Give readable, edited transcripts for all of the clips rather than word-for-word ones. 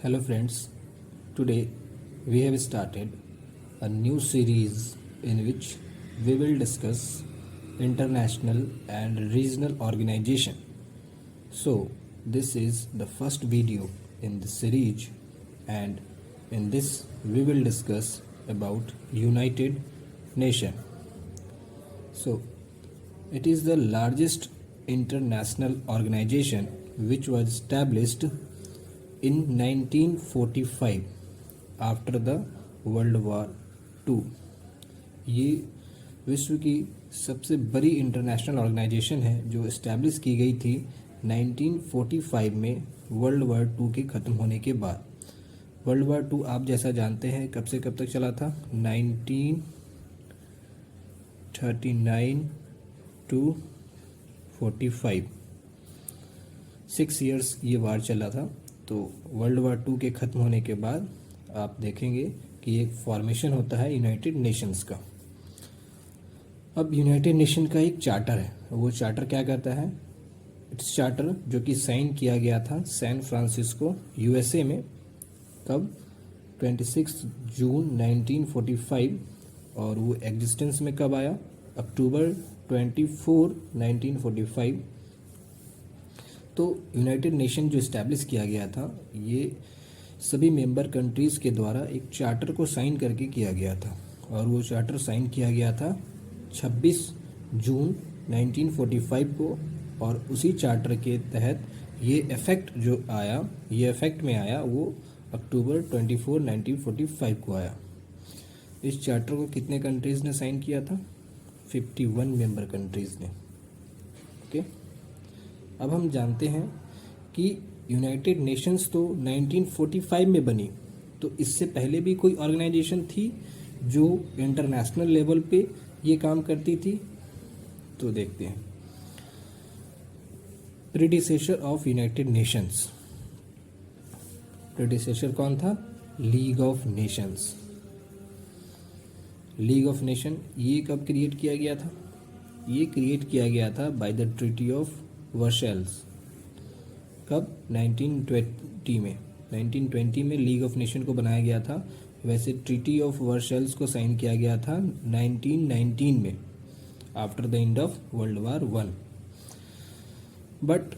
Hello friends, today we have started a new series in which we will discuss international and regional organization. So this is the first video in the series, and in this we will discuss about United Nation. So it is the largest international organization which was established in 1945 after the world war two. ये विश्व की सबसे बड़ी international organisation है जो establish की गई थी 1945 में वर्ल्ड वॉर टू के ख़त्म होने के बाद। वर्ल्ड वॉर टू आप जैसा जानते हैं कब से कब तक चला था, 1939 टू 45, 6 ईयर्स ये वार चला था। तो वर्ल्ड वॉर टू के ख़त्म होने के बाद आप देखेंगे कि एक फॉर्मेशन होता है यूनाइटेड नेशंस का। अब यूनाइटेड नेशन का एक चार्टर है, वो चार्टर क्या कहता है, इट्स चार्टर जो कि साइन किया गया था सैन फ्रांसिस्को यूएसए में, कब 26 जून 1945, और वो एग्जिस्टेंस में कब आया, अक्टूबर 24 1945। तो यूनाइटेड नेशन जो इस्टेब्लिश किया गया था ये सभी मेंबर कंट्रीज़ के द्वारा एक चार्टर को साइन करके किया गया था, और वो चार्टर साइन किया गया था 26 जून 1945 को। और उसी चार्टर के तहत ये इफेक्ट जो आया, ये इफेक्ट में आया वो अक्टूबर 24 1945 को आया। इस चार्टर को कितने कंट्रीज़ ने साइन किया था, 51 मेंबर कंट्रीज़ ने। ओके, अब हम जानते हैं कि यूनाइटेड नेशंस तो 1945 में बनी, तो इससे पहले भी कोई ऑर्गेनाइजेशन थी जो इंटरनेशनल लेवल पे ये काम करती थी। तो देखते हैं, predecessor of united Nations, predecessor कौन था, league of Nations. League of nation ये कब क्रिएट किया गया था, ये क्रिएट किया गया था by the treaty of Versailles, कब, 1920 में। 1920 में लीग ऑफ नेशन को बनाया गया था। वैसे ट्रीटी ऑफ वर्सेल्स को साइन किया गया था 1919 में, after the end of world war one. But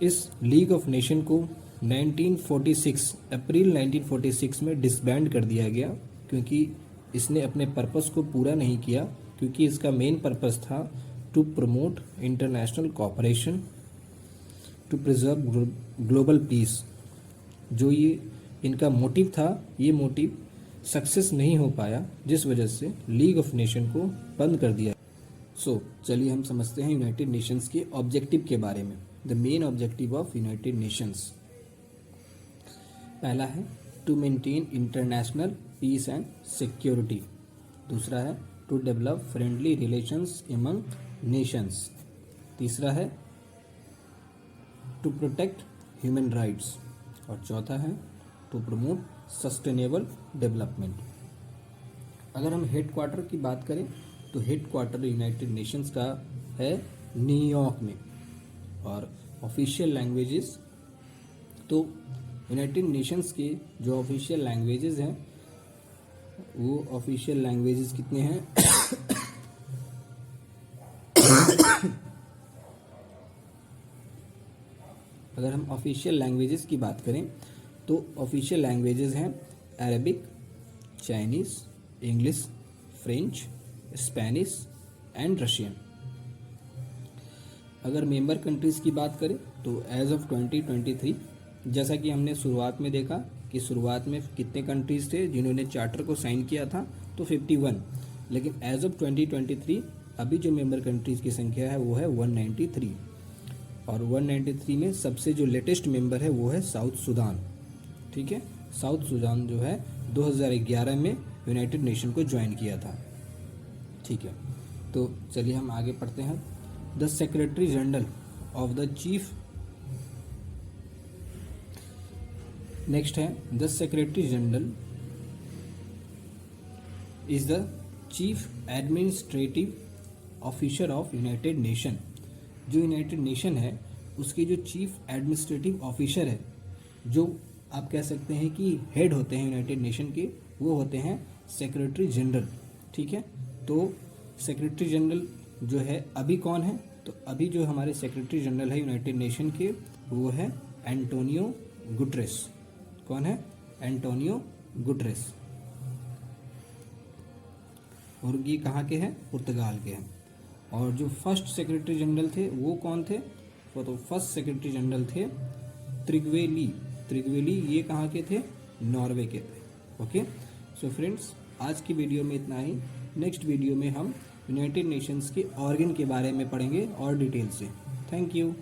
इस लीग ऑफ नेशन को 1946 अप्रैल 1946 में डिसबैंड कर दिया गया, क्योंकि इसने अपने पर्पस को पूरा नहीं किया। क्योंकि इसका मेन पर्पस था to promote international cooperation to preserve global peace. जो ये इनका मोटिव था, ये मोटिव सक्सेस नहीं हो पाया, जिस वजह से लीग ऑफ नेशन को बंद कर दिया। सो चलिए हम समझते हैं यूनाइटेड नेशंस के ऑब्जेक्टिव के बारे में। The main objective of united nations, पहला है to maintain international peace and security. दूसरा है to develop friendly relations among nations. तीसरा है टू प्रोटेक्ट ह्यूमन राइट्स। और चौथा है टू प्रमोट सस्टेनेबल डेवलपमेंट। अगर हम हेड क्वार्टर की बात करें तो हेड क्वार्टर यूनाइटेड नेशंस का है न्यूयॉर्क में। और ऑफिशियल लैंग्वेजेस, तो यूनाइटेड नेशंस के जो ऑफिशियल लैंग्वेजेस हैं वो ऑफिशियल लैंग्वेजेस कितने हैं अगर हम ऑफिशियल लैंग्वेजेस की बात करें तो ऑफिशियल लैंग्वेजेस हैं Arabic, Chinese, English, French, Spanish and Russian. अगर मेंबर कंट्रीज़ की बात करें तो एज ऑफ 2023, जैसा कि हमने शुरुआत में देखा कि शुरुआत में कितने कंट्रीज़ थे जिन्होंने चार्टर को साइन किया था, तो 51। लेकिन एज ऑफ 2023 अभी जो मेंबर कंट्रीज़ की संख्या है वो है 193। और 193 में सबसे जो लेटेस्ट मेंबर है वो है साउथ सूडान। ठीक है, साउथ सूडान जो है 2011 में यूनाइटेड नेशन को ज्वाइन किया था। ठीक है, तो चलिए हम आगे पढ़ते हैं। The secretary general of the chief, next है the secretary general is the chief administrative officer of United Nation. जो यूनाइटेड नेशन है उसके जो चीफ एडमिनिस्ट्रेटिव ऑफिसर है, जो आप कह सकते हैं कि हेड होते हैं यूनाइटेड नेशन के, वो होते हैं सेक्रेटरी जनरल। ठीक है, तो सेक्रेटरी जनरल जो है अभी कौन है, तो अभी जो हमारे सेक्रेटरी जनरल है यूनाइटेड नेशन के वो है एंटोनियो गुटरेस। कौन है? Antonio Guterres. और ये कहाँ के हैं? पुर्तगाल के हैं। और जो फर्स्ट सेक्रेटरी जनरल थे वो कौन थे? वो तो फर्स्ट सेक्रेटरी जनरल थे त्रिगवेली। त्रिगवेली ये कहाँ के थे? नॉर्वे के थे। ओके, सो फ्रेंड्स, आज की वीडियो में इतना ही। नेक्स्ट वीडियो में हम यूनाइटेड नेशंस के ऑर्गन के बारे में पढ़ेंगे और डिटेल से। Thank you.